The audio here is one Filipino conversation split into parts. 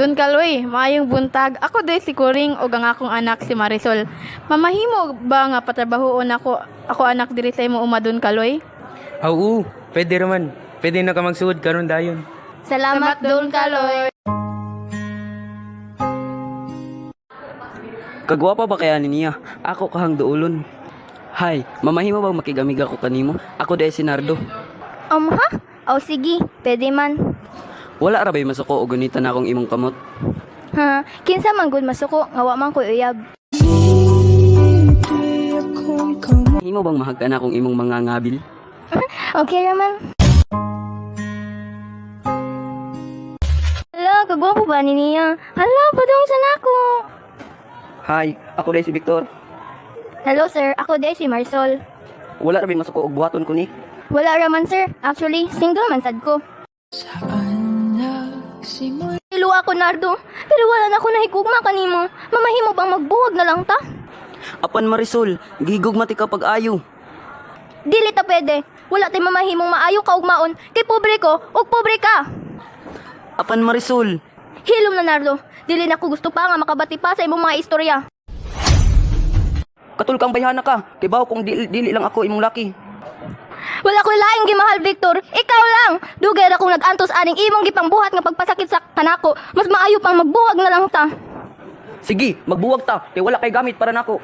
Don Kaloy, maayong buntag. Ako day si Kuring o ang akong anak si Marisol. Mamahimo ba nga patrabahoon ako anak diri sa imo uma Don Kaloy? Oo, pwede raman. Pwede na ka magsuod karon dayon. Salamat Don Kaloy. Kagwapa ba kaya niya? Ako kahang duulon. Hay, mamahimo ba makigamiga ko kanimo? Ako day si Nardo. Ha? O sige, pwede man. Wala ra bay masuko o gunita na akong imong kamot. Ha, kinsa man gud masuko, ngawa man ko uyab. Himo bang mahagka na akong imong mga ngabil? Okay raman. Hala, kagwapo ba ni niya? Hala, padong sa nako. Hay, ako day si Victor. Hello sir, ako day si Marisol. Wala ra bay masuko og buhaton ko ni. Wala raman sir, actually, single man sad ko. Ilo ako Nardo, pero wala na ako nahigugma kanimo. Mamahimo bang magbuwag na lang ta? Apan Marisol, gigugma ti ka pag-ayo. Dili ta pwede. Wala tay mamahimong maayo ka ug maon, kay pobre ko ug pobre ka. Apan Marisol, Hilom na Nardo, dili na ko gusto pa nga makabati pa sa imong mga istorya. katul kang bayhana ka. Kay bawo kung dili lang ako imong laki. Wala ko laing gimahal Victor, ikaw lang. Dugay ra kong nag-antos aning imong gipangbuhat nga pagpasakit sa kanako. Mas maayo pang magbuwag na lang ta. Sige, magbuwag ta. Kay wala kay gamit para nako.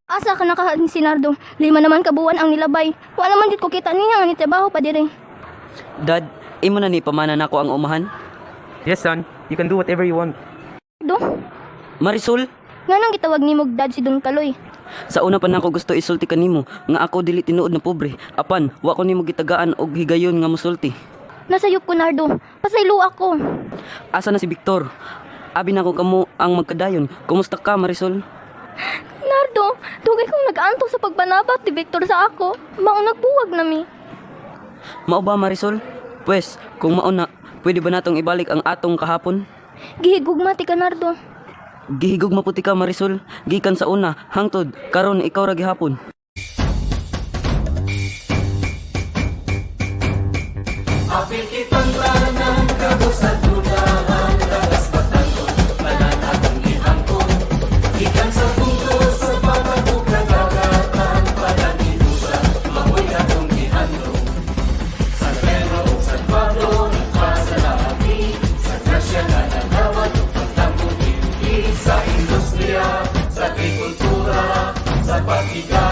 Asa ka naka si Nardo? 5 naman kabuan ang nilabay. Wala naman dit ko kita niya nga ni trabaho pa dire. Dad, imo na ni pamana nako ang umahan. Yes son, you can do whatever you want. Do? Marisol, Nga nang gitawag ni mog dad si Don Kaloy. sa una pa nako gusto isulti kanimo nga ako dili tinuod na pobre. Apan, wa ko nimo gitagaan og higayon nga mosulti. Nasayop ko Nardo. Pasaylo ako. Asa na si Victor? Abi na ko kamo ang magkadayon. Kumusta ka, Marisol? Nardo, dugay kong nag-antok sa pagbanabat ni Victor sa ako. Mao nagbuwag nami. Mao ba, Marisol? Pwes, kung mao na, pwede ba natong ibalik ang atong kahapon? Gihigugma ti ka Nardo. Gihigog maputi ka, Marisol. Gikan sa una, hangtod, karon ikaw ra gihapon. Sa industriya, sa agrikultura, sa paghiga